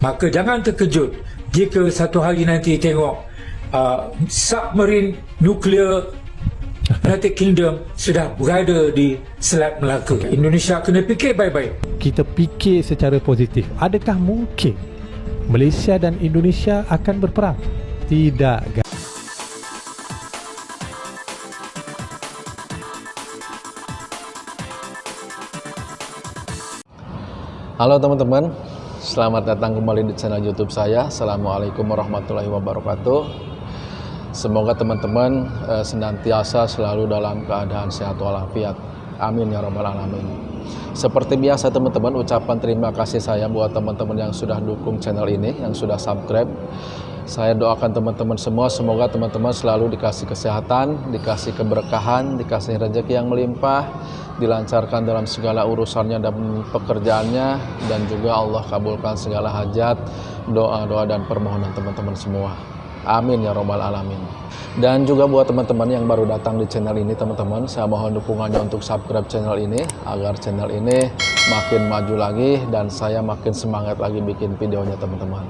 Maka jangan terkejut jika satu hari nanti tengok submarine nuklear United Kingdom sudah berada di Selat Melaka. Indonesia kena fikir baik-baik. Kita fikir secara positif. Adakah mungkin Malaysia dan Indonesia akan berperang? Tidak, guys. Halo teman-teman, selamat datang kembali di channel YouTube saya. Assalamualaikum warahmatullahi wabarakatuh. Semoga teman-teman senantiasa selalu dalam keadaan sehat walafiat. Amin ya rabbal alamin. Seperti biasa teman-teman, ucapan terima kasih saya buat teman-teman yang sudah dukung channel ini, yang sudah subscribe. Saya doakan teman-teman semua, semoga teman-teman selalu dikasih kesehatan, dikasih keberkahan, dikasih rezeki yang melimpah, dilancarkan dalam segala urusannya dan pekerjaannya, dan juga Allah kabulkan segala hajat, doa-doa dan permohonan teman-teman semua. Amin ya robbal alamin. Dan juga buat teman-teman yang baru datang di channel ini teman-teman, saya mohon dukungannya untuk subscribe channel ini agar channel ini makin maju lagi dan saya makin semangat lagi bikin videonya teman-teman.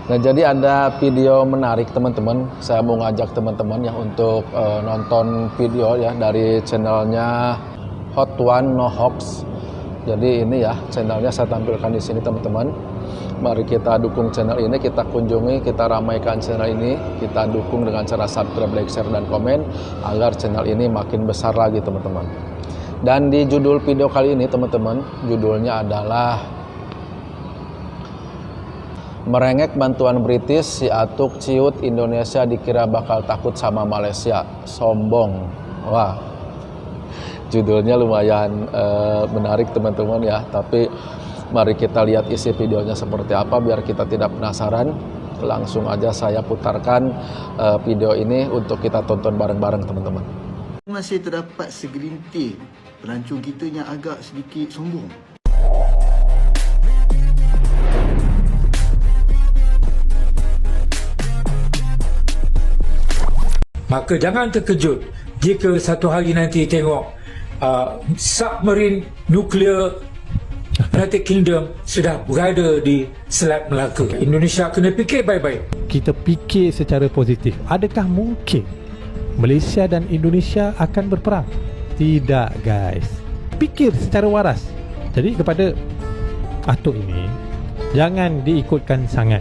Nah, jadi ada video menarik teman-teman. Saya mau ngajak teman-teman ya untuk nonton video ya dari channelnya Hot One No Hoax. Jadi ini ya channelnya saya tampilkan di sini teman-teman. Mari kita dukung channel ini, kita kunjungi, kita ramaikan channel ini, kita dukung dengan cara subscribe, like, share, dan komen agar channel ini makin besar lagi teman-teman. Dan di judul video kali ini teman-teman, judulnya adalah merengek bantuan British, si atuk ciut Indonesia dikira bakal takut sama Malaysia, sombong. Wah, judulnya lumayan menarik teman-teman ya, tapi mari kita lihat isi videonya seperti apa biar kita tidak penasaran. Langsung aja saya putarkan video ini untuk kita tonton bareng-bareng teman-teman. Masih terdapat segelintir pelancong kita yang agak sedikit sombong. Maka jangan terkejut jika satu hari nanti tengok submarine nuklear United Kingdom sudah berada di Selat Melaka. Indonesia kena fikir baik-baik. Kita fikir secara positif. Adakah mungkin Malaysia dan Indonesia akan berperang? Tidak, guys. Fikir secara waras. Jadi kepada atuk ini, jangan diikutkan sangat.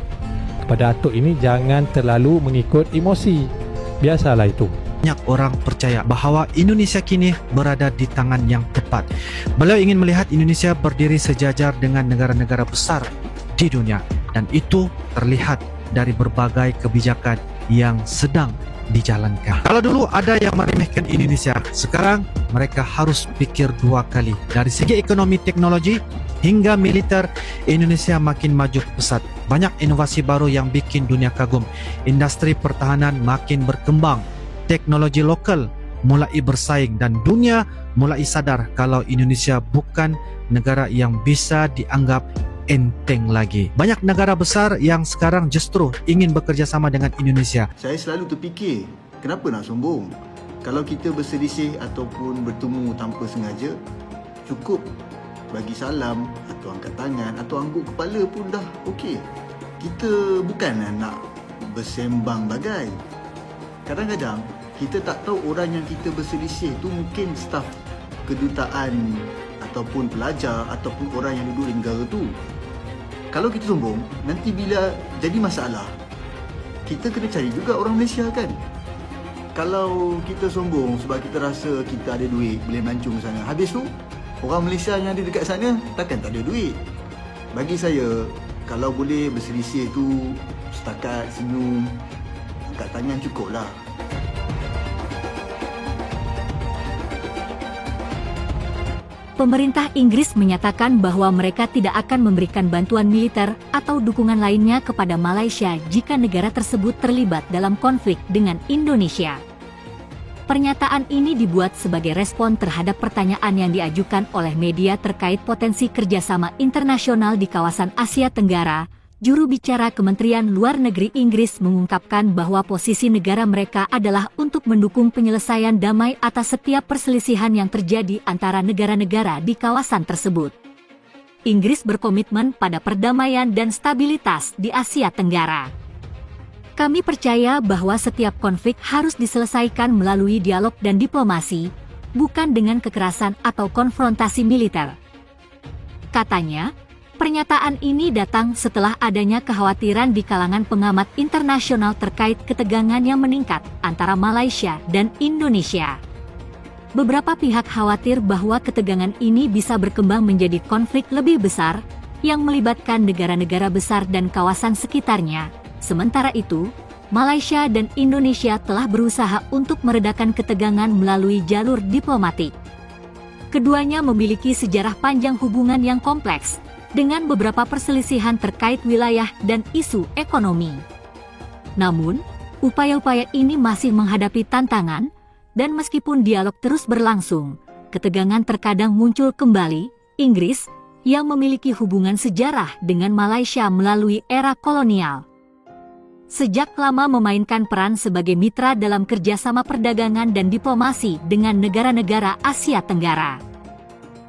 Kepada atuk ini, jangan terlalu mengikut emosi. Biasalah itu. Banyak orang percaya bahawa Indonesia kini berada di tangan yang tepat. Beliau ingin melihat Indonesia berdiri sejajar dengan negara-negara besar di dunia, dan itu terlihat dari berbagai kebijakan yang sedang dijalankan. Kalau dulu ada yang meremehkan Indonesia, sekarang mereka harus pikir dua kali. Dari segi ekonomi, teknologi hingga militer, Indonesia makin maju pesat. Banyak inovasi baru yang bikin dunia kagum. Industri pertahanan makin berkembang. Teknologi lokal mulai bersaing dan dunia mulai sadar kalau Indonesia bukan negara yang bisa dianggap enteng lagi. Banyak negara besar yang sekarang justru ingin bekerja sama dengan Indonesia. Saya selalu terfikir, kenapa nak sombong? Kalau kita berselisih ataupun bertemu tanpa sengaja, cukup bagi salam atau angkat tangan atau angguk kepala pun dah okey. Kita bukanlah nak bersembang bagai. Kadang-kadang kita tak tahu orang yang kita berselisih tu mungkin staf kedutaan ataupun pelajar ataupun orang yang duduk di negara tu. Kalau kita sombong, nanti bila jadi masalah, kita kena cari juga orang Malaysia kan. Kalau kita sombong sebab kita rasa kita ada duit, boleh mancung sana, habis tu orang Malaysia yang ada dekat sana takkan tak ada duit. Bagi saya, kalau boleh berselisih tu setakat senyum, angkat tangan cukup lah. Pemerintah Inggris menyatakan bahwa mereka tidak akan memberikan bantuan militer atau dukungan lainnya kepada Malaysia jika negara tersebut terlibat dalam konflik dengan Indonesia. Pernyataan ini dibuat sebagai respon terhadap pertanyaan yang diajukan oleh media terkait potensi kerjasama internasional di kawasan Asia Tenggara. Juru bicara Kementerian Luar Negeri Inggris mengungkapkan bahwa posisi negara mereka adalah untuk mendukung penyelesaian damai atas setiap perselisihan yang terjadi antara negara-negara di kawasan tersebut. Inggris berkomitmen pada perdamaian dan stabilitas di Asia Tenggara. Kami percaya bahwa setiap konflik harus diselesaikan melalui dialog dan diplomasi, bukan dengan kekerasan atau konfrontasi militer. Katanya, pernyataan ini datang setelah adanya kekhawatiran di kalangan pengamat internasional terkait ketegangan yang meningkat antara Malaysia dan Indonesia. Beberapa pihak khawatir bahwa ketegangan ini bisa berkembang menjadi konflik lebih besar yang melibatkan negara-negara besar dan kawasan sekitarnya. Sementara itu, Malaysia dan Indonesia telah berusaha untuk meredakan ketegangan melalui jalur diplomatik. Keduanya memiliki sejarah panjang hubungan yang kompleks, dengan beberapa perselisihan terkait wilayah dan isu ekonomi. Namun, upaya-upaya ini masih menghadapi tantangan, dan meskipun dialog terus berlangsung, ketegangan terkadang muncul kembali. Inggris, yang memiliki hubungan sejarah dengan Malaysia melalui era kolonial, sejak lama memainkan peran sebagai mitra dalam kerjasama perdagangan dan diplomasi dengan negara-negara Asia Tenggara.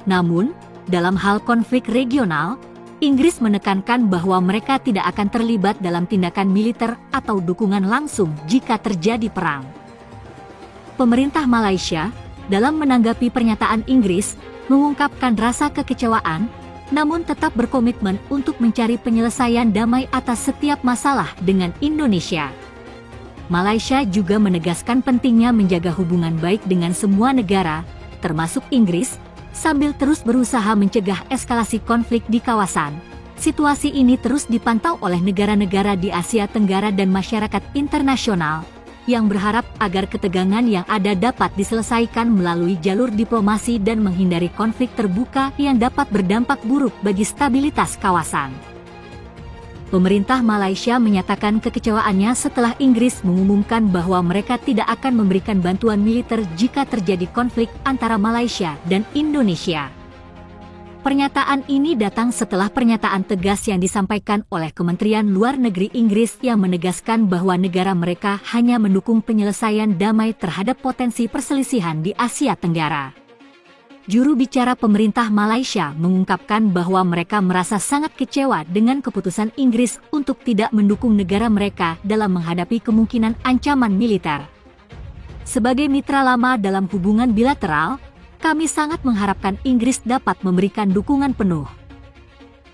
Namun, dalam hal konflik regional, Inggris menekankan bahwa mereka tidak akan terlibat dalam tindakan militer atau dukungan langsung jika terjadi perang. Pemerintah Malaysia, dalam menanggapi pernyataan Inggris, mengungkapkan rasa kekecewaan, namun tetap berkomitmen untuk mencari penyelesaian damai atas setiap masalah dengan Indonesia. Malaysia juga menegaskan pentingnya menjaga hubungan baik dengan semua negara, termasuk Inggris, sambil terus berusaha mencegah eskalasi konflik di kawasan. Situasi ini terus dipantau oleh negara-negara di Asia Tenggara dan masyarakat internasional, yang berharap agar ketegangan yang ada dapat diselesaikan melalui jalur diplomasi dan menghindari konflik terbuka yang dapat berdampak buruk bagi stabilitas kawasan. Pemerintah Malaysia menyatakan kekecewaannya setelah Inggris mengumumkan bahwa mereka tidak akan memberikan bantuan militer jika terjadi konflik antara Malaysia dan Indonesia. Pernyataan ini datang setelah pernyataan tegas yang disampaikan oleh Kementerian Luar Negeri Inggris yang menegaskan bahwa negara mereka hanya mendukung penyelesaian damai terhadap potensi perselisihan di Asia Tenggara. Juru bicara pemerintah Malaysia mengungkapkan bahwa mereka merasa sangat kecewa dengan keputusan Inggris untuk tidak mendukung negara mereka dalam menghadapi kemungkinan ancaman militer. Sebagai mitra lama dalam hubungan bilateral, kami sangat mengharapkan Inggris dapat memberikan dukungan penuh,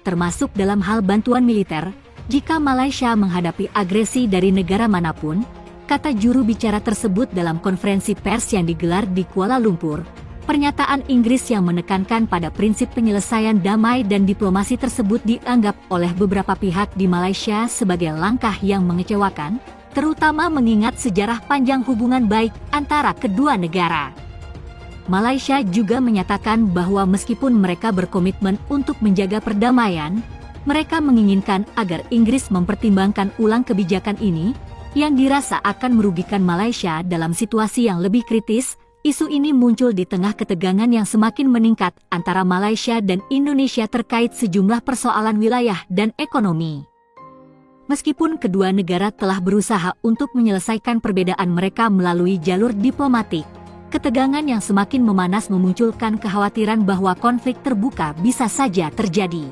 termasuk dalam hal bantuan militer, jika Malaysia menghadapi agresi dari negara manapun, kata juru bicara tersebut dalam konferensi pers yang digelar di Kuala Lumpur. Pernyataan Inggris yang menekankan pada prinsip penyelesaian damai dan diplomasi tersebut dianggap oleh beberapa pihak di Malaysia sebagai langkah yang mengecewakan, terutama mengingat sejarah panjang hubungan baik antara kedua negara. Malaysia juga menyatakan bahwa meskipun mereka berkomitmen untuk menjaga perdamaian, mereka menginginkan agar Inggris mempertimbangkan ulang kebijakan ini, yang dirasa akan merugikan Malaysia dalam situasi yang lebih kritis. Isu ini muncul di tengah ketegangan yang semakin meningkat antara Malaysia dan Indonesia terkait sejumlah persoalan wilayah dan ekonomi. Meskipun kedua negara telah berusaha untuk menyelesaikan perbedaan mereka melalui jalur diplomatik, ketegangan yang semakin memanas memunculkan kekhawatiran bahwa konflik terbuka bisa saja terjadi.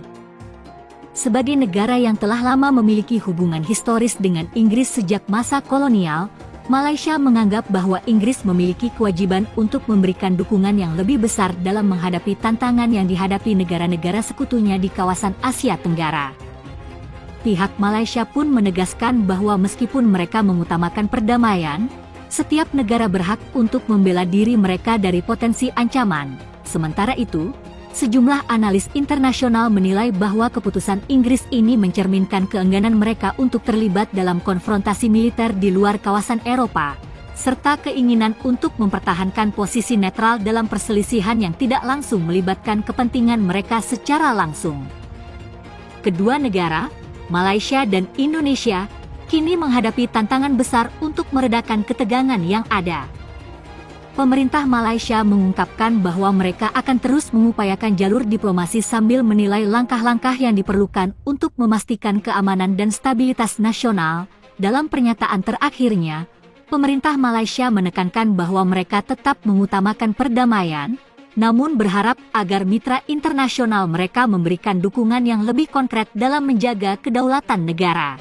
Sebagai negara yang telah lama memiliki hubungan historis dengan Inggris sejak masa kolonial, Malaysia menganggap bahwa Inggris memiliki kewajiban untuk memberikan dukungan yang lebih besar dalam menghadapi tantangan yang dihadapi negara-negara sekutunya di kawasan Asia Tenggara. Pihak Malaysia pun menegaskan bahwa meskipun mereka mengutamakan perdamaian, setiap negara berhak untuk membela diri mereka dari potensi ancaman. Sementara itu, sejumlah analis internasional menilai bahwa keputusan Inggris ini mencerminkan keengganan mereka untuk terlibat dalam konfrontasi militer di luar kawasan Eropa, serta keinginan untuk mempertahankan posisi netral dalam perselisihan yang tidak langsung melibatkan kepentingan mereka secara langsung. Kedua negara, Malaysia dan Indonesia, kini menghadapi tantangan besar untuk meredakan ketegangan yang ada. Pemerintah Malaysia mengungkapkan bahwa mereka akan terus mengupayakan jalur diplomasi sambil menilai langkah-langkah yang diperlukan untuk memastikan keamanan dan stabilitas nasional. Dalam pernyataan terakhirnya, pemerintah Malaysia menekankan bahwa mereka tetap mengutamakan perdamaian, namun berharap agar mitra internasional mereka memberikan dukungan yang lebih konkret dalam menjaga kedaulatan negara.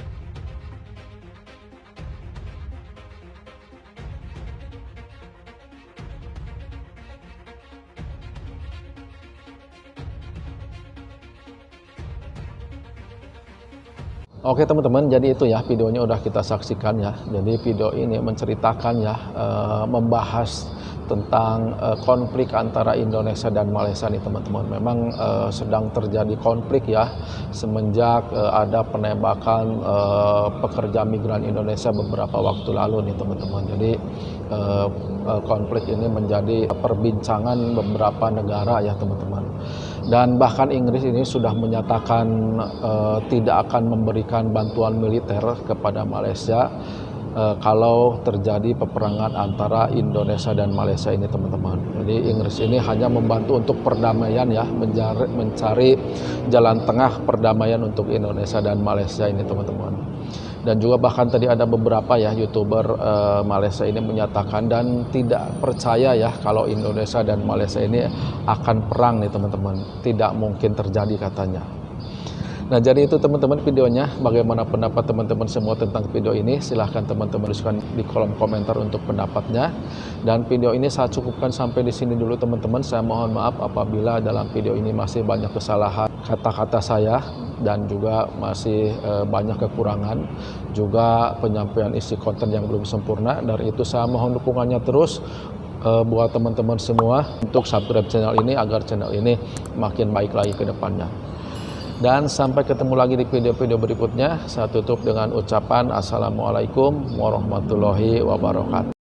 Oke teman-teman, jadi itu ya videonya udah kita saksikan ya. Jadi video ini menceritakan ya, membahas tentang konflik antara Indonesia dan Malaysia nih teman-teman. Memang sedang terjadi konflik ya semenjak ada penembakan pekerja migran Indonesia beberapa waktu lalu nih teman-teman. Jadi konflik ini menjadi perbincangan beberapa negara ya teman-teman. Dan bahkan Inggris ini sudah menyatakan tidak akan memberikan bantuan militer kepada Malaysia kalau terjadi peperangan antara Indonesia dan Malaysia ini teman-teman. Jadi Inggris ini hanya membantu untuk perdamaian ya, mencari jalan tengah perdamaian untuk Indonesia dan Malaysia ini teman-teman. Dan juga bahkan tadi ada beberapa ya YouTuber Malaysia ini menyatakan dan tidak percaya ya kalau Indonesia dan Malaysia ini akan perang nih teman-teman. Tidak mungkin terjadi katanya. Nah jadi itu teman-teman videonya. Bagaimana pendapat teman-teman semua tentang video ini? Silahkan teman-teman tuliskan di kolom komentar untuk pendapatnya. Dan video ini saya cukupkan sampai di sini dulu teman-teman. Saya mohon maaf apabila dalam video ini masih banyak kesalahan kata-kata saya dan juga masih banyak kekurangan, juga penyampaian isi konten yang belum sempurna. Dari itu saya mohon dukungannya terus buat teman-teman semua untuk subscribe channel ini agar channel ini makin baik lagi ke depannya. Dan sampai ketemu lagi di video-video berikutnya. Saya tutup dengan ucapan Assalamualaikum warahmatullahi wabarakatuh.